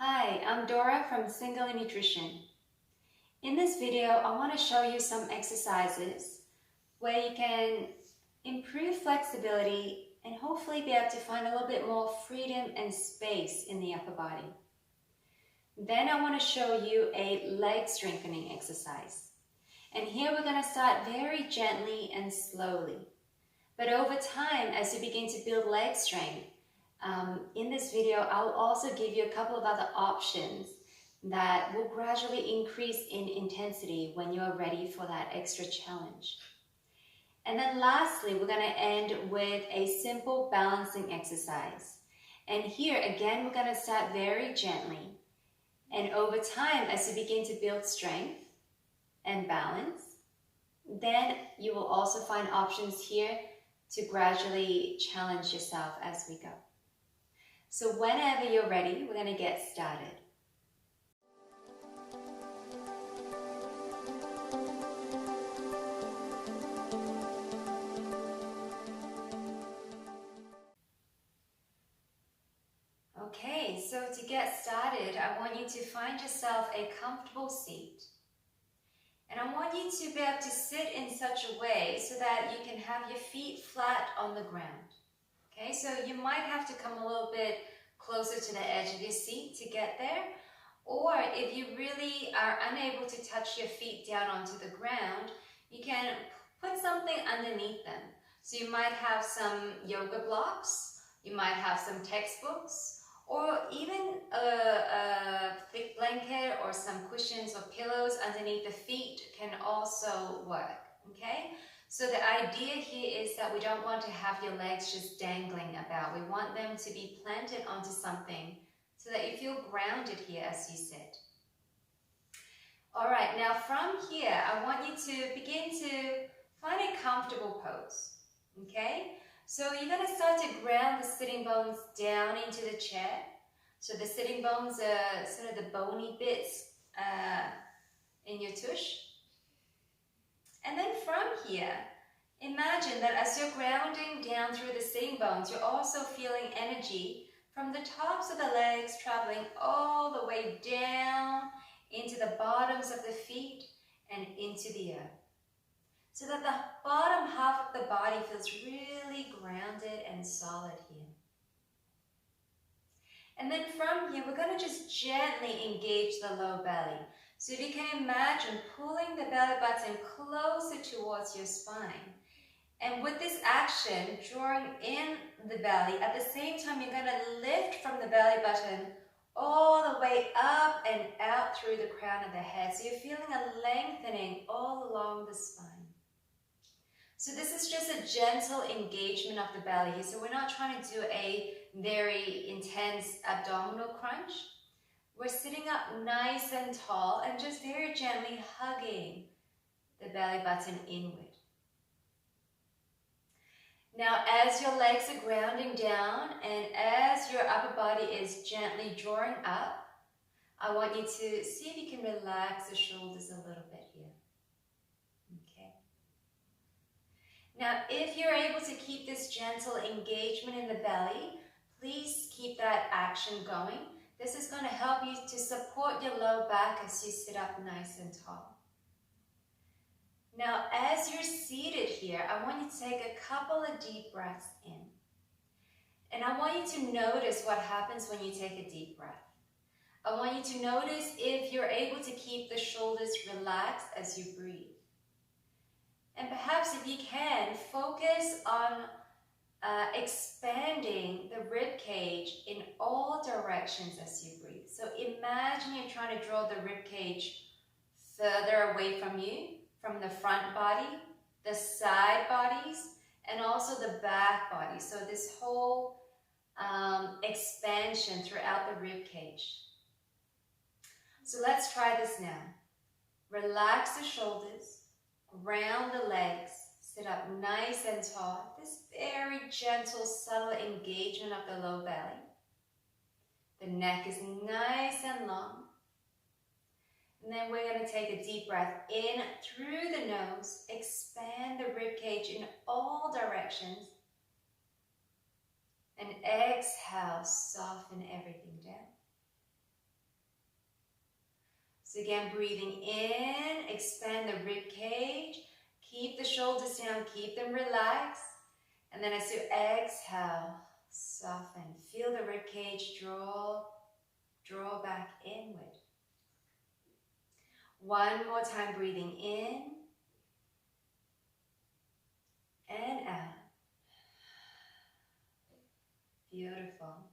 Hi, I'm Dora from Single Nutrition. In this video, I want to show you some exercises where you can improve flexibility and hopefully be able to find a little bit more freedom and space in the upper body. Then I want to show you a leg strengthening exercise. And here we're going to start very gently and slowly. But over time, as you begin to build leg strength, in this video, I'll also give you a couple of other options that will gradually increase in intensity when you're ready for that extra challenge. And then lastly, we're going to end with a simple balancing exercise. And here, again, we're going to start very gently. And over time, as you begin to build strength and balance, then you will also find options here to gradually challenge yourself as we go. So whenever you're ready, we're going to get started. Okay, so to get started, I want you to find yourself a comfortable seat. And I want you to be able to sit in such a way so that you can have your feet flat on the ground. Okay, so you might have to come a little bit closer to the edge of your seat to get there. Or if you really are unable to touch your feet down onto the ground, you can put something underneath them. So you might have some yoga blocks, you might have some textbooks, or even a thick blanket or some cushions or pillows underneath the feet can also work, okay? So the idea here is that we don't want to have your legs just dangling about. We want them to be planted onto something so that you feel grounded here as you sit. All right, now from here, I want you to begin to find a comfortable pose, okay? So you're going to start to ground the sitting bones down into the chair. So the sitting bones are sort of the bony bits in your tush. And then from here, imagine that as you're grounding down through the sitting bones, you're also feeling energy from the tops of the legs traveling all the way down into the bottoms of the feet and into the earth. So that the bottom half of the body feels really grounded and solid here. And then from here, we're going to just gently engage the low belly. So if you can imagine pulling the belly button closer towards your spine. And with this action, drawing in the belly, at the same time, you're going to lift from the belly button all the way up and out through the crown of the head. So you're feeling a lengthening all along the spine. So this is just a gentle engagement of the belly here. So we're not trying to do a very intense abdominal crunch. We're sitting up nice and tall and just very gently hugging the belly button inward. Now, as your legs are grounding down and as your upper body is gently drawing up, I want you to see if you can relax the shoulders a little bit here. Okay. Now, if you're able to keep this gentle engagement in the belly, please keep that action going. This is going to help you to support your low back as you sit up nice and tall. Now, as you're seated here, I want you to take a couple of deep breaths in. And I want you to notice what happens when you take a deep breath. I want you to notice if you're able to keep the shoulders relaxed as you breathe. And perhaps if you can, focus on expanding the rib cage in all directions as you breathe. So imagine you're trying to draw the rib cage further away from you, from the front body, the side bodies, and also the back body. So this whole expansion throughout the rib cage. So let's try this now. Relax the shoulders, ground the legs, sit up nice and tall. This very gentle, subtle engagement of the low belly. The neck is nice and long. And then we're going to take a deep breath in through the nose, expand the rib cage in all directions, and exhale, soften everything down. So again, breathing in, expand the rib cage, keep the shoulders down, keep them relaxed. And then as you exhale, soften. Feel the rib cage draw back inward. One more time, breathing in and out. Beautiful.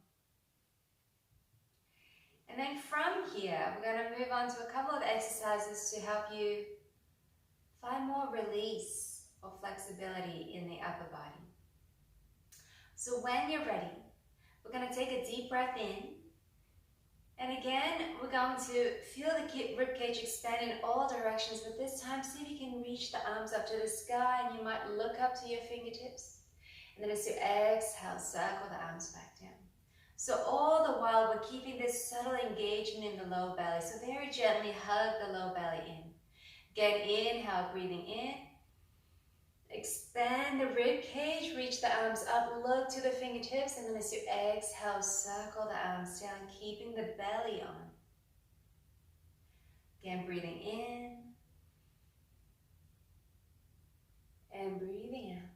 And then from here, we're going to move on to a couple of exercises to help you find more release or flexibility in the upper body. So when you're ready, we're going to take a deep breath in. And again, we're going to feel the rib cage expand in all directions, but this time see if you can reach the arms up to the sky, and you might look up to your fingertips. And then as you exhale, circle the arms back down. So all the while, we're keeping this subtle engagement in the low belly. So very gently hug the low belly in. Again, inhale, breathing in. Expand the rib cage, reach the arms up, look to the fingertips, and then as you exhale, circle the arms down, keeping the belly on. Again, breathing in and breathing out.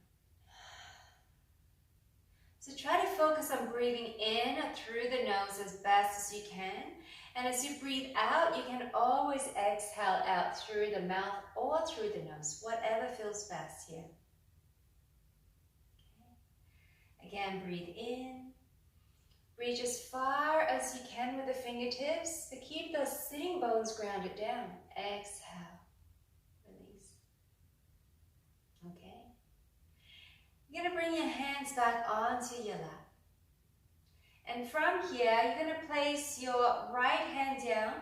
So try to focus on breathing in through the nose as best as you can. And as you breathe out, you can always exhale out through the mouth or through the nose, whatever feels best here. Okay. Again, breathe in. Reach as far as you can with the fingertips, but keep those sitting bones grounded down. Exhale, release. Okay. You're going to bring your hands back onto your lap. And from here, you're going to place your right hand down,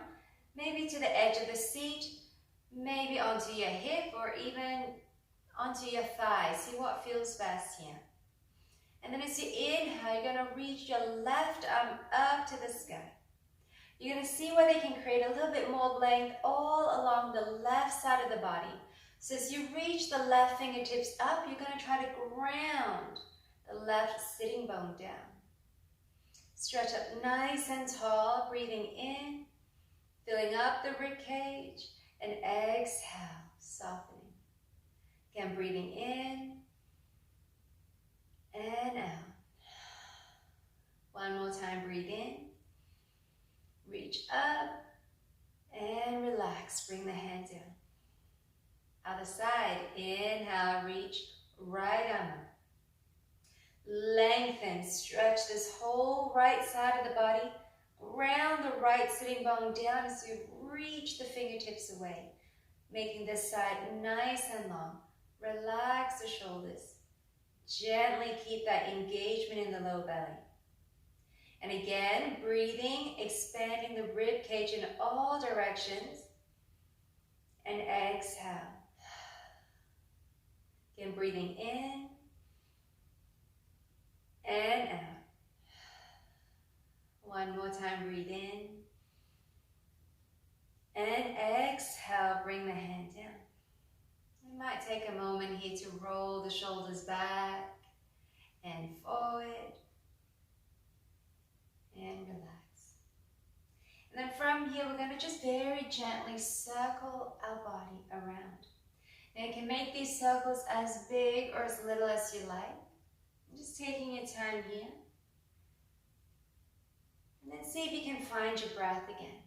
maybe to the edge of the seat, maybe onto your hip or even onto your thigh. See what feels best here. And then as you inhale, you're going to reach your left arm up to the sky. You're going to see where they can create a little bit more length all along the left side of the body. So as you reach the left fingertips up, you're going to try to ground the left sitting bone down. Stretch up nice and tall, breathing in, filling up the rib cage, and exhale, softening. Again, breathing in and out. One more time, breathe in, reach up, and relax. Bring the hand down. Other side, inhale, reach, right arm up. Lengthen, stretch this whole right side of the body. Ground the right sitting bone down as you reach the fingertips away, making this side nice and long. Relax the shoulders. Gently keep that engagement in the low belly. And again, breathing, expanding the rib cage in all directions. And exhale. Again, breathing in and out. One more time, breathe in. And exhale, bring the hand down. You might take a moment here to roll the shoulders back and forward. And relax. And then from here, we're going to just very gently circle our body around. Now you can make these circles as big or as little as you like. Just taking your time here. And then see if you can find your breath again.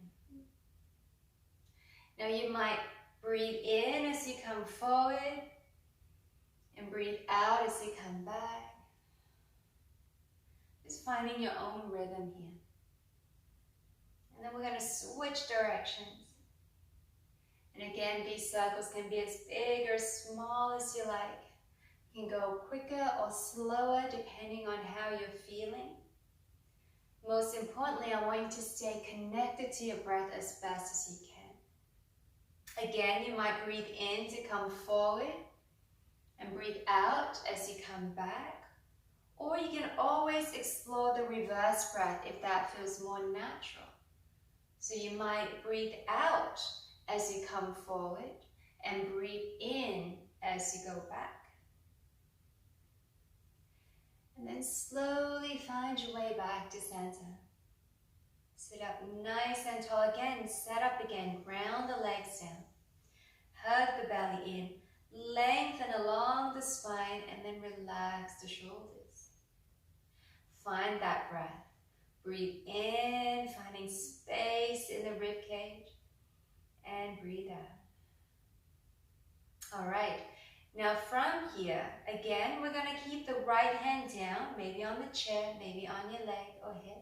Now you might breathe in as you come forward and breathe out as you come back. Just finding your own rhythm here. And then we're going to switch directions. And again, these circles can be as big or small as you like. You can go quicker or slower depending on how you're feeling. Most importantly, I want you to stay connected to your breath as best as you can. Again, you might breathe in to come forward and breathe out as you come back. Or you can always explore the reverse breath if that feels more natural. So you might breathe out as you come forward and breathe in as you go back. And then slowly find your way back to center. Sit up nice and tall again. Set up again. Ground the legs down. Hug the belly in. Lengthen along the spine and then relax the shoulders. Find that breath. Breathe in, finding space in the rib cage. And breathe out. All right. Now from here, again, we're going to keep the right hand down, maybe on the chair, maybe on your leg or hip.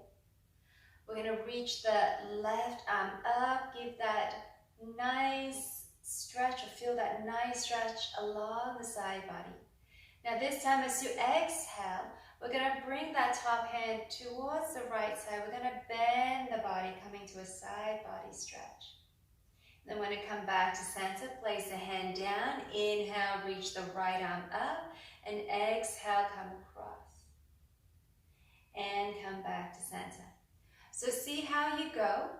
We're going to reach the left arm up, give that nice stretch, or feel that nice stretch along the side body. Now this time as you exhale, we're going to bring that top hand towards the right side. We're going to bend the body, coming to a side body stretch. Then when you come back to center, place the hand down. Inhale, reach the right arm up. And exhale, come across. And come back to center. So see how you go.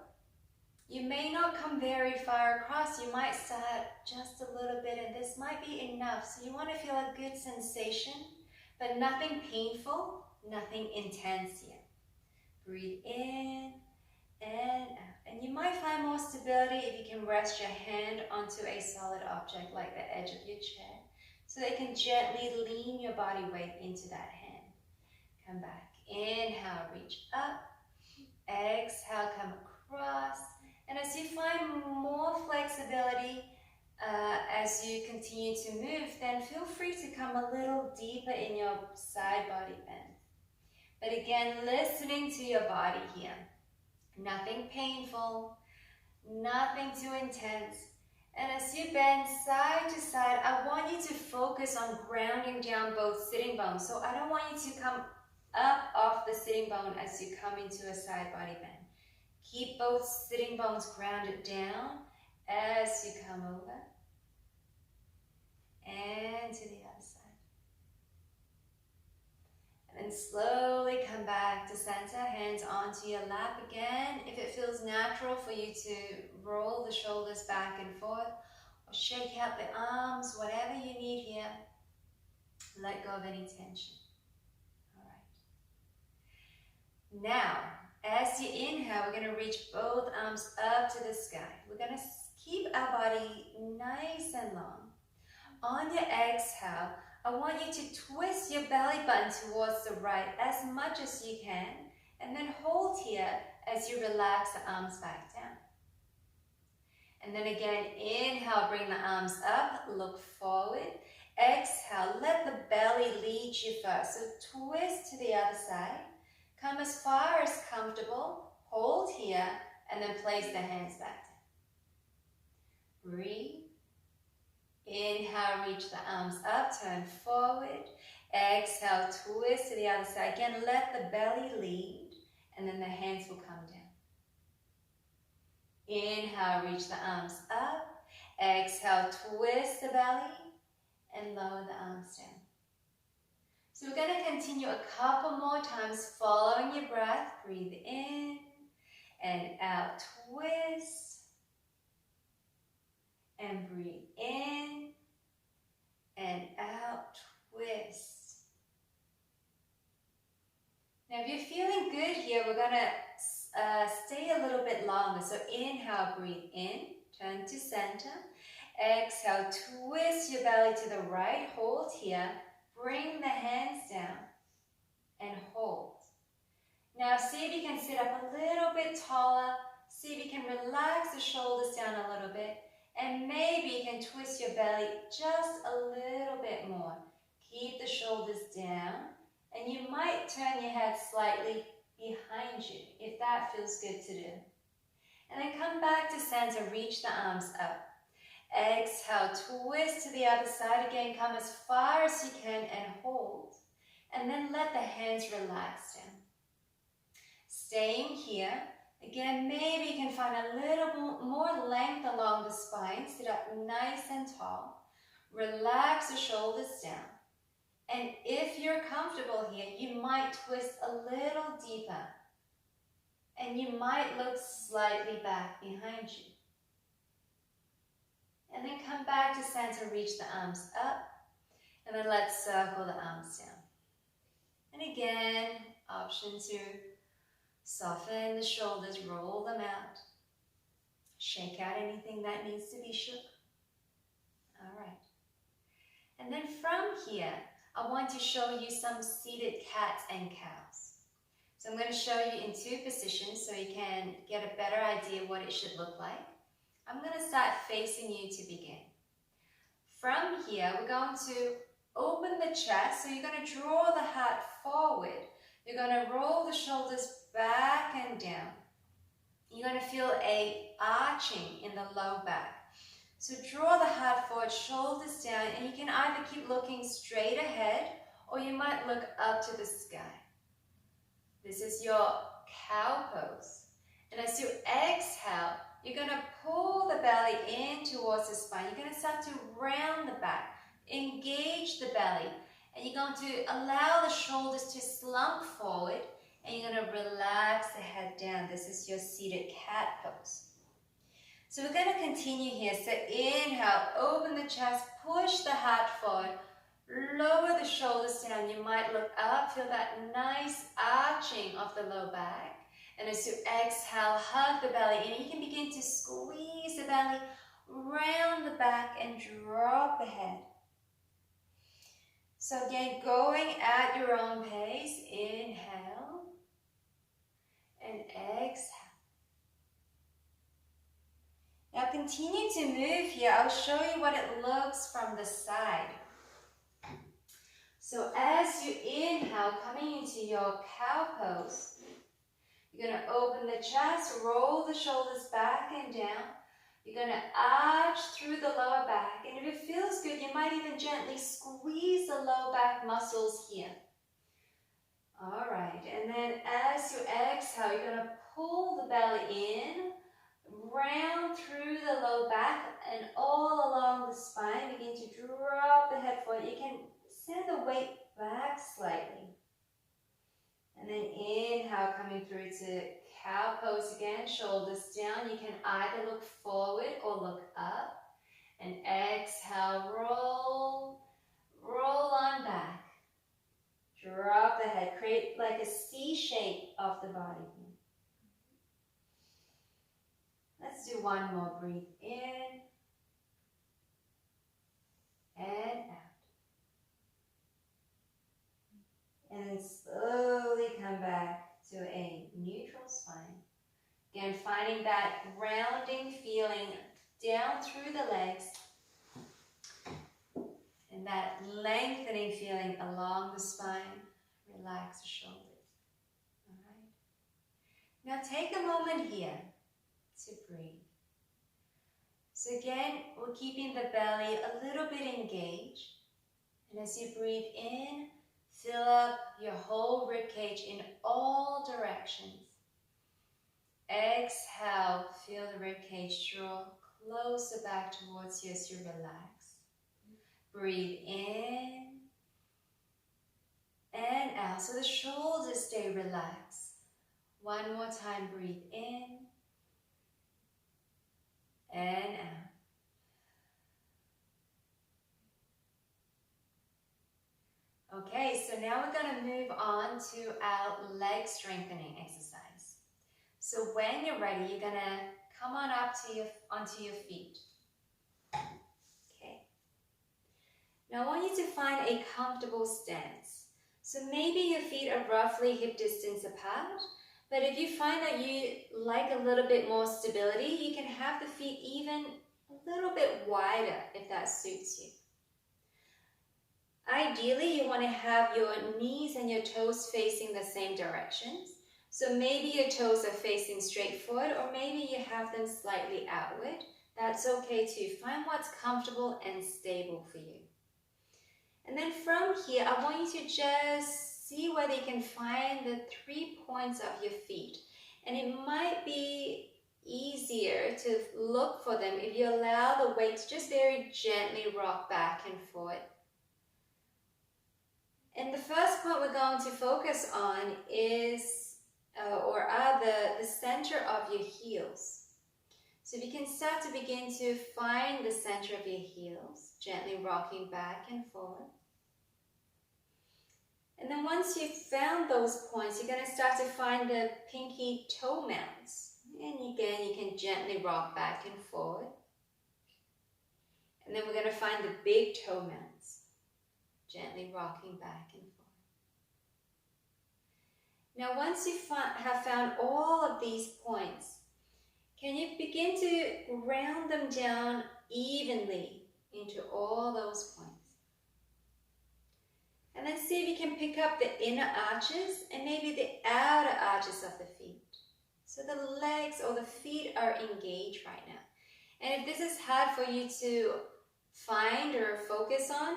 You may not come very far across. You might start just a little bit, and this might be enough. So you want to feel a good sensation, but nothing painful, nothing intense here. Breathe in and out. And you might find more stability if you can rest your hand onto a solid object like the edge of your chair, so that you can gently lean your body weight into that hand. Come back. Inhale, reach up. Exhale, come across. And as you find more flexibility as you continue to move, then feel free to come a little deeper in your side body bend. But again, listening to your body here. Nothing painful, nothing too intense. And as you bend side to side, I want you to focus on grounding down both sitting bones. So I don't want you to come up off the sitting bone as you come into a side body bend. Keep both sitting bones grounded down as you come over. And to the other side. And then slowly come back to center, hands onto your lap again. If it feels natural for you to roll the shoulders back and forth, or shake out the arms, whatever you need here, let go of any tension. All right. Now, as you inhale, we're going to reach both arms up to the sky. We're going to keep our body nice and long. On your exhale, I want you to twist your belly button towards the right as much as you can, and then hold here as you relax the arms back down. And then again, inhale, bring the arms up, look forward. Exhale, let the belly lead you first. So twist to the other side. Come as far as comfortable, hold here, and then place the hands back down. Breathe. Inhale, reach the arms up, turn forward. Exhale, twist to the other side. Again, let the belly lead, and then the hands will come down. Inhale, reach the arms up. Exhale, twist the belly, and lower the arms down. So we're going to continue a couple more times following your breath. Breathe in and out, twist. And breathe in and out, twist. Now if you're feeling good here, we're going to stay a little bit longer. So inhale, breathe in, turn to center. Exhale, twist your belly to the right, hold here. Bring the hands down and hold. Now see if you can sit up a little bit taller. See if you can relax the shoulders down a little bit. And maybe you can twist your belly just a little bit more. Keep the shoulders down. And you might turn your head slightly behind you if that feels good to do. And then come back to center, reach the arms up. Exhale, twist to the other side again. Come as far as you can and hold. And then let the hands relax down. Staying here. Again, maybe you can find a little more length along the spine. Sit up nice and tall. Relax the shoulders down. And if you're comfortable here, you might twist a little deeper. And you might look slightly back behind you. And then come back to center, reach the arms up. And then let's circle the arms down. And again, option to Soften the shoulders, roll them out. Shake out anything that needs to be shook. All right. And then from here, I want to show you some seated cats and cows. So I'm going to show you in 2 positions so you can get a better idea what it should look like. I'm going to start facing you to begin. From here, we're going to open the chest. So you're going to draw the heart forward. You're going to roll the shoulders back and down. You're going to feel a arching in the low back. So draw the heart forward, shoulders down, and you can either keep looking straight ahead or you might look up to the sky. This is your cow pose. And as you exhale, you're going to pull the belly in towards the spine. You're going to start to round the back, engage the belly, and you're going to allow the shoulders to slump forward, and you're going to relax the head down. This is your seated cat pose. So we're going to continue here. So inhale, open the chest, push the heart forward, lower the shoulders down. You might look up, feel that nice arching of the low back. And as you exhale, hug the belly in. You can begin to squeeze the belly, round the back, and drop the head. So again, going at your own pace. Inhale and exhale. Now continue to move here. I'll show you what it looks from the side. So as you inhale, coming into your cow pose, you're going to open the chest, roll the shoulders back and down. You're going to arch through the lower back. And if it feels good, you might even gently squeeze the low back muscles here. All right. And then as you exhale, you're going to pull the belly in, round through the low back and all along the spine. Begin to drop the head forward. You can send the weight back slightly. And then inhale, coming through to cow pose again, shoulders down. You can either look forward or look up. And exhale, roll on back. Drop the head, create like a C shape of the body. Let's do one more. Breathe in and out. And then slowly come back to a neutral spine. Again, finding that rounding feeling down through the legs and that lengthening feeling along the spine. Relax the shoulders. All right. Now take a moment here to breathe. So again, we're keeping the belly a little bit engaged. And as you breathe in, fill up your whole rib cage in all directions. Exhale, feel the rib cage draw closer back towards you as you relax. Breathe in and out so the shoulders stay relaxed. One more time, breathe in and out. Okay, so now we're going to move on to our leg strengthening exercise. So when you're ready, you're going to come on up to onto your feet. Okay. Now I want you to find a comfortable stance. So maybe your feet are roughly hip distance apart, but if you find that you like a little bit more stability, you can have the feet even a little bit wider if that suits you. Ideally, you want to have your knees and your toes facing the same directions. So maybe your toes are facing straight forward, or maybe you have them slightly outward. That's okay too. Find what's comfortable and stable for you. And then from here, I want you to just see whether you can find the 3 points of your feet. And it might be easier to look for them if you allow the weight to just very gently rock back and forth. And the first point we're going to focus on is, the center of your heels. So if you can start to begin to find the center of your heels, gently rocking back and forth. And then once you've found those points, you're going to start to find the pinky toe mounts. And again, you can gently rock back and forward. And then we're going to find the big toe mounts, gently rocking back and forth. Now, once you have found all of these points, can you begin to ground them down evenly into all those points? And then see if you can pick up the inner arches and maybe the outer arches of the feet. So the legs or the feet are engaged right now. And if this is hard for you to find or focus on,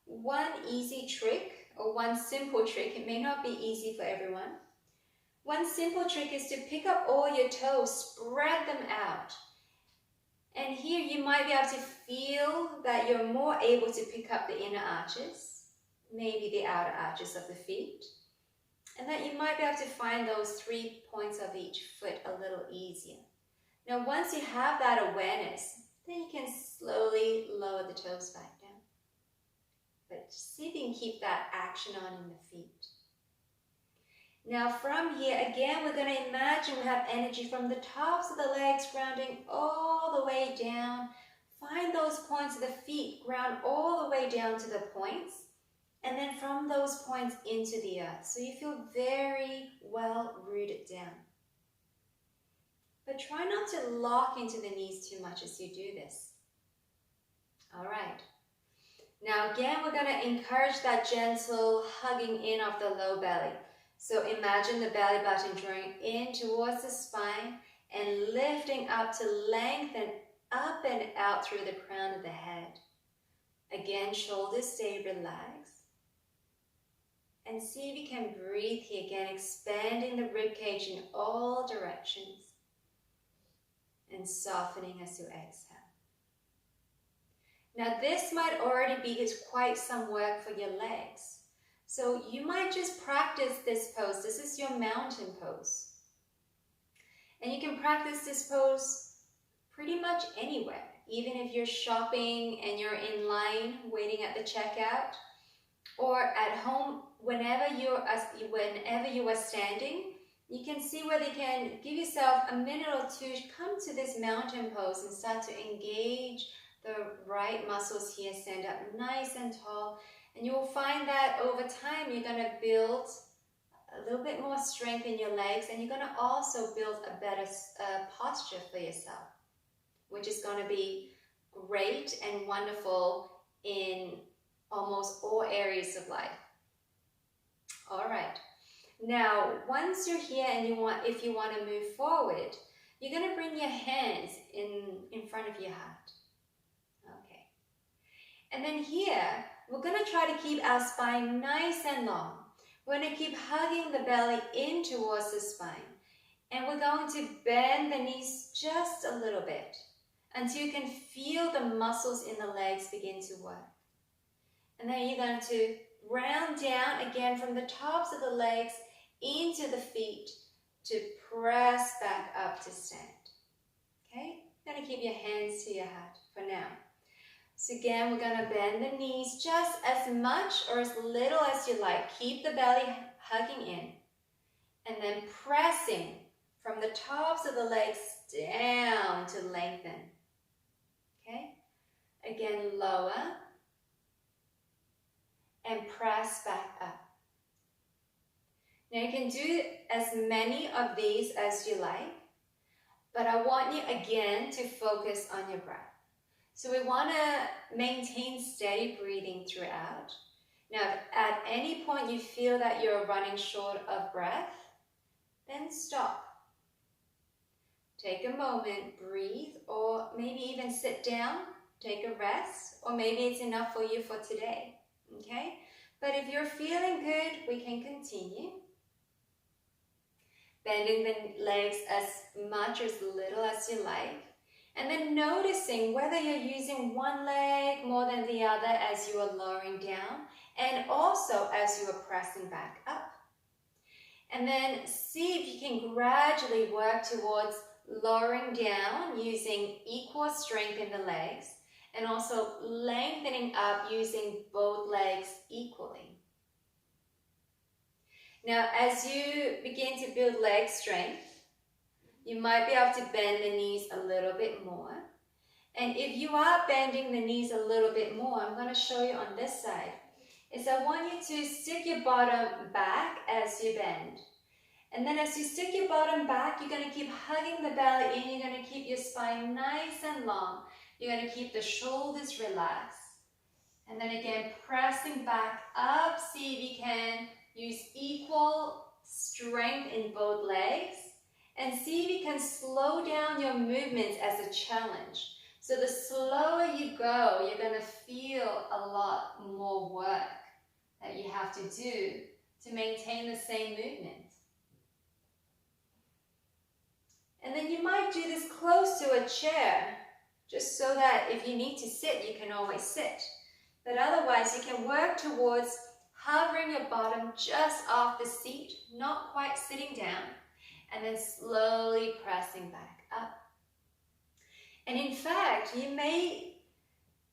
one easy trick or one simple trick, it may not be easy for everyone. One simple trick is to pick up all your toes, spread them out. And here you might be able to feel that you're more able to pick up the inner arches, maybe the outer arches of the feet, and that you might be able to find those 3 points of each foot a little easier. Now, once you have that awareness, then you can slowly lower the toes back down. But see if you can keep that action on in the feet. Now from here, again, we're going to imagine we have energy from the tops of the legs grounding all the way down. Find those points of the feet, ground all the way down to the points. And then from those points into the earth. So you feel very well rooted down. But try not to lock into the knees too much as you do this. All right. Now again, we're going to encourage that gentle hugging in of the low belly. So imagine the belly button drawing in towards the spine and lifting up to lengthen up and out through the crown of the head. Again, shoulders stay relaxed. And see if you can breathe here again, expanding the ribcage in all directions and softening as you exhale. Now this might already be quite some work for your legs. So you might just practice this pose. This is your mountain pose. And you can practice this pose pretty much anywhere. Even if you're shopping and you're in line waiting at the checkout, or at home, whenever you are standing, you can see whether you can give yourself a minute or two, come to this mountain pose and start to engage the right muscles here, stand up nice and tall. And you will find that over time, you're going to build a little bit more strength in your legs, and you're going to also build a better posture for yourself, which is going to be great and wonderful in almost all areas of life. All right. Now, once you're here and if you want to move forward, you're going to bring your hands in front of your heart. Okay. And then here, we're going to try to keep our spine nice and long. We're going to keep hugging the belly in towards the spine. And we're going to bend the knees just a little bit until you can feel the muscles in the legs begin to work. And then you're going to round down again from the tops of the legs into the feet to press back up to stand. Okay? You're going to keep your hands to your heart for now. So again, we're going to bend the knees just as much or as little as you like. Keep the belly hugging in. And then pressing from the tops of the legs down to lengthen. Okay? Again, lower. And press back up. Now you can do as many of these as you like, but I want you again to focus on your breath. So we want to maintain steady breathing throughout. Now if at any point you feel that you're running short of breath, then stop. Take a moment, breathe, or maybe even sit down, take a rest, or maybe it's enough for you for today. Okay, but if you're feeling good, we can continue. Bending the legs as much or as little as you like. And then noticing whether you're using one leg more than the other as you are lowering down, and also as you are pressing back up. And then see if you can gradually work towards lowering down using equal strength in the legs, and also lengthening up using both legs equally. Now, as you begin to build leg strength, you might be able to bend the knees a little bit more. And if you are bending the knees a little bit more, I'm going to show you on this side, is I want you to stick your bottom back as you bend. And then as you stick your bottom back, you're going to keep hugging the belly in. You're going to keep your spine nice and long. You're going to keep the shoulders relaxed. And then again, pressing back up. See if you can use equal strength in both legs. And see if you can slow down your movements as a challenge. So the slower you go, you're going to feel a lot more work that you have to do to maintain the same movement. And then you might do this close to a chair, just so that if you need to sit, you can always sit. But otherwise, you can work towards hovering your bottom just off the seat, not quite sitting down, and then slowly pressing back up. And in fact, you may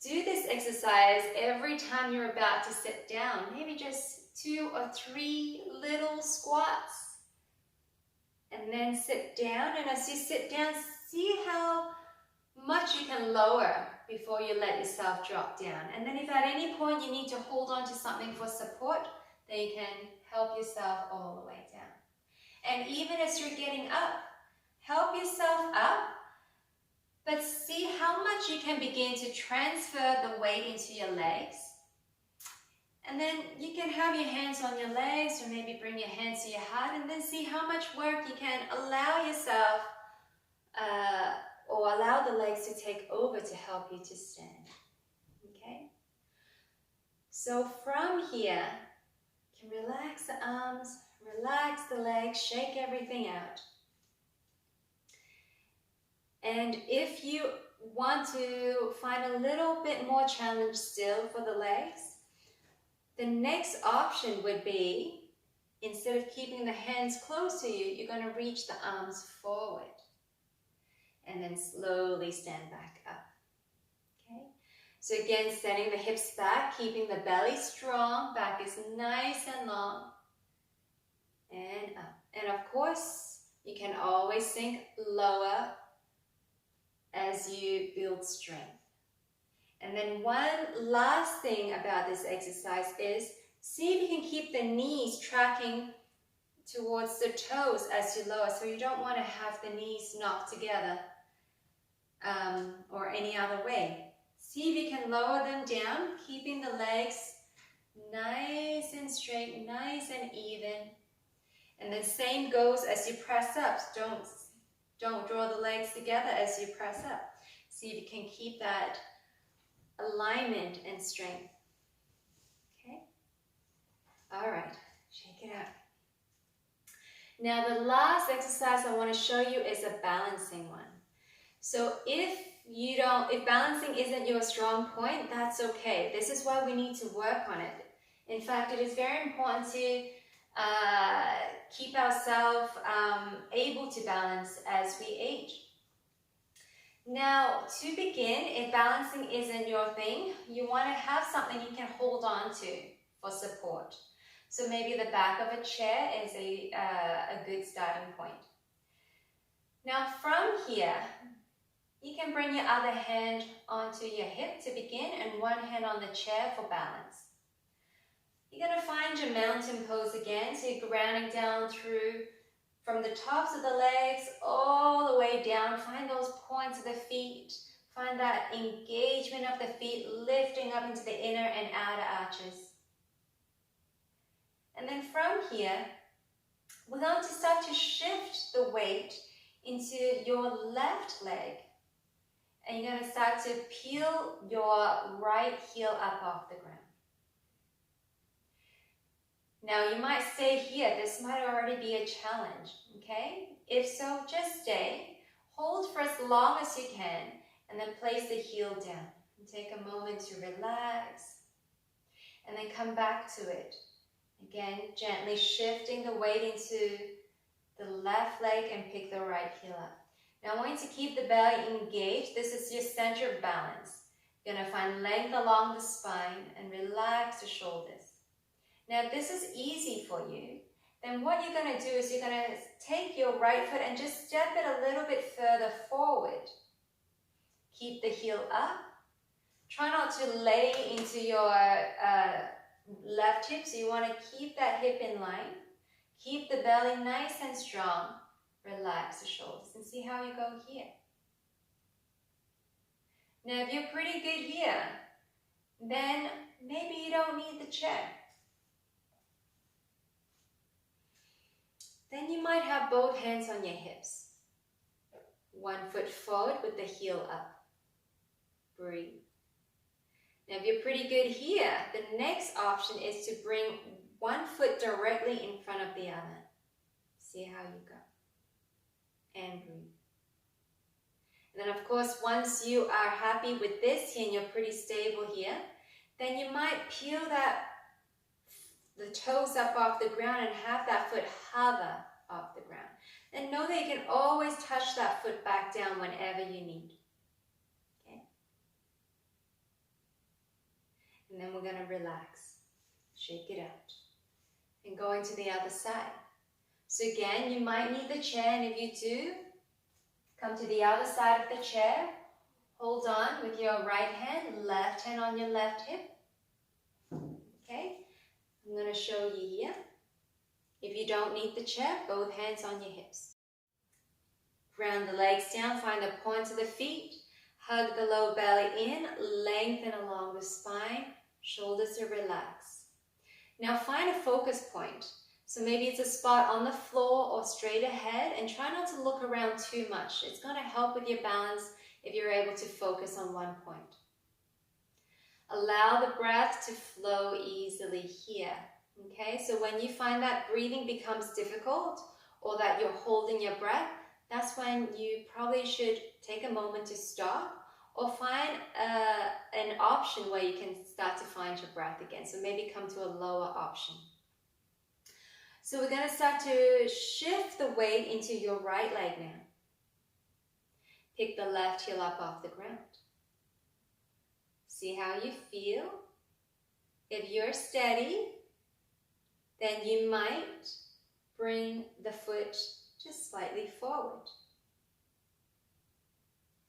do this exercise every time you're about to sit down, maybe just 2 or 3 little squats. And then sit down, and as you sit down, see how much you can lower before you let yourself drop down. And then if at any point you need to hold on to something for support, then you can help yourself all the way down. And even as you're getting up, help yourself up, but see how much you can begin to transfer the weight into your legs. And then you can have your hands on your legs, or maybe bring your hands to your heart, and then see how much work you can allow yourself or allow the legs to take over to help you to stand. Okay? So from here, you can relax the arms, relax the legs, shake everything out. And if you want to find a little bit more challenge still for the legs, the next option would be, instead of keeping the hands close to you, you're going to reach the arms forward. And then slowly stand back up. Okay? So again, setting the hips back, keeping the belly strong, back is nice and long. And up. And of course, you can always sink lower as you build strength. And then one last thing about this exercise is, see if you can keep the knees tracking towards the toes as you lower. So you don't want to have the knees knocked together or any other way. See if you can lower them down, keeping the legs nice and straight, nice and even. And the same goes as you press up. Don't draw the legs together as you press up. See if you can keep that alignment and strength. Okay? All right, shake it out. Now the last exercise I want to show you is a balancing one. So if balancing isn't your strong point, that's okay. This is why we need to work on it. In fact, it is very important to keep ourselves able to balance as we age. Now, to begin, if balancing isn't your thing, you want to have something you can hold on to for support. So maybe the back of a chair is a good starting point. Now from here, you can bring your other hand onto your hip to begin, and one hand on the chair for balance. You're going to find your mountain pose again, so you're grounding down through from the tops of the legs all the way down. Find those points of the feet. Find that engagement of the feet lifting up into the inner and outer arches. And then from here, we're going to start to shift the weight into your left leg. And you're going to start to peel your right heel up off the ground. Now you might stay here. This might already be a challenge, okay? If so, just stay. Hold for as long as you can, and then place the heel down. And take a moment to relax, and then come back to it. Again, gently shifting the weight into the left leg and pick the right heel up. Now I want you to keep the belly engaged. This is your center of balance. You're going to find length along the spine and relax the shoulders. Now, if this is easy for you, then what you're going to do is you're going to take your right foot and just step it a little bit further forward. Keep the heel up. Try not to lay into your left hip, so you want to keep that hip in line. Keep the belly nice and strong. Relax the shoulders and see how you go here. Now, if you're pretty good here, then maybe you don't need the chair. Then you might have both hands on your hips. One foot forward with the heel up. Breathe. Now, if you're pretty good here, the next option is to bring one foot directly in front of the other. See how you go. And breathe. And then, of course, once you are happy with this here and you're pretty stable here, then you might peel the toes up off the ground and have that foot hover off the ground. And know that you can always touch that foot back down whenever you need. Okay? And then we're going to relax. Shake it out. And go into the other side. So again, you might need the chair, and if you do, come to the other side of the chair. Hold on with your right hand, left hand on your left hip. Okay? I'm going to show you here. If you don't need the chair, both hands on your hips. Ground the legs down, find the points of the feet. Hug the low belly in, lengthen along the spine. Shoulders are relaxed. Now find a focus point. So maybe it's a spot on the floor or straight ahead, and try not to look around too much. It's going to help with your balance if you're able to focus on one point. Allow the breath to flow easily here. Okay, so when you find that breathing becomes difficult or that you're holding your breath, that's when you probably should take a moment to stop or find an option where you can start to find your breath again. So maybe come to a lower option. So we're going to start to shift the weight into your right leg now. Pick the left heel up off the ground. See how you feel. If you're steady, then you might bring the foot just slightly forward.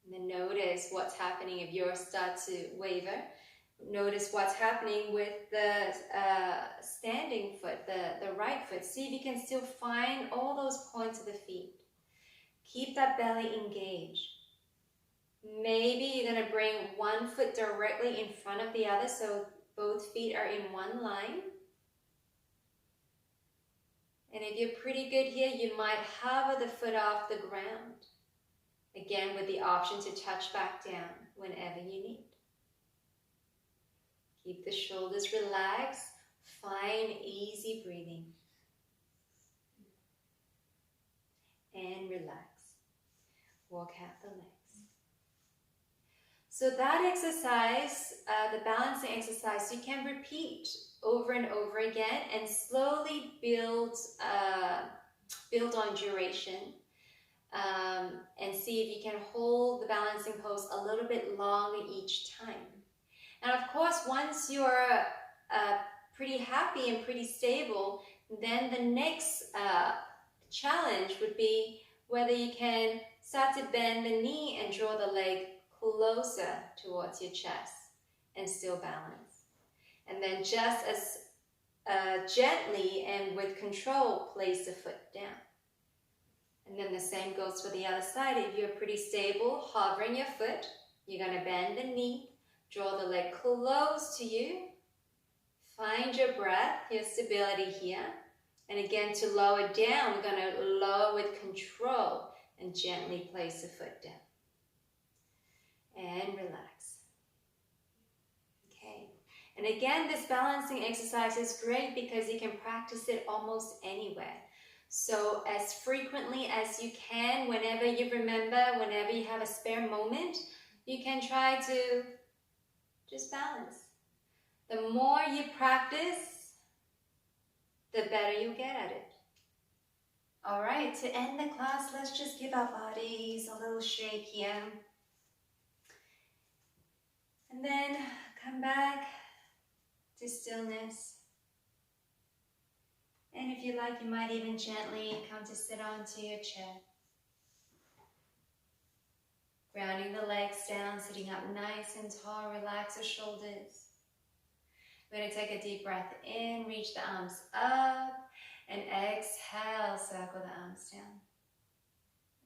And then notice what's happening if you start to waver. Notice what's happening with the standing foot, the right foot. See if you can still find all those points of the feet. Keep that belly engaged. Maybe you're going to bring one foot directly in front of the other so both feet are in one line. And if you're pretty good here, you might hover the foot off the ground. Again, with the option to touch back down whenever you need. Keep the shoulders relaxed. Find easy breathing. And relax. Walk out the legs. So that exercise, the balancing exercise, you can repeat over and over again and slowly build on duration and see if you can hold the balancing pose a little bit longer each time. And of course, once you're pretty happy and pretty stable, then the next challenge would be whether you can start to bend the knee and draw the leg closer towards your chest and still balance. And then just as gently and with control, place the foot down. And then the same goes for the other side. If you're pretty stable, hovering your foot, you're going to bend the knee, draw the leg close to you, find your breath, your stability here. And again, to lower down, we're going to lower with control and gently place the foot down. And relax. Okay. And again, this balancing exercise is great because you can practice it almost anywhere. So as frequently as you can, whenever you remember, whenever you have a spare moment, you can try to just balance. The more you practice, the better you get at it. All right, to end the class, let's just give our bodies a little shake here. And then come back to stillness. And if you like, you might even gently come to sit onto your chair. Grounding the legs down, sitting up nice and tall, relax the shoulders. We're going to take a deep breath in, reach the arms up, and exhale, circle the arms down.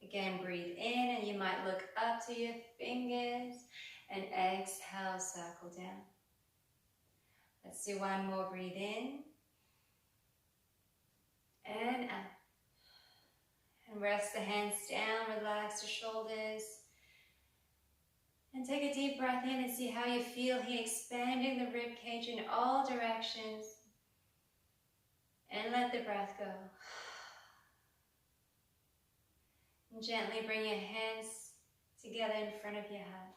Again, breathe in, and you might look up to your fingers, and exhale, circle down. Let's do one more, breathe in, and out. And rest the hands down, relax the shoulders. And take a deep breath in and see how you feel here, expanding the rib cage in all directions. And let the breath go. And gently bring your hands together in front of your heart.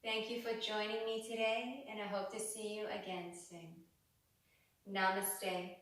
Thank you for joining me today, and I hope to see you again soon. Namaste.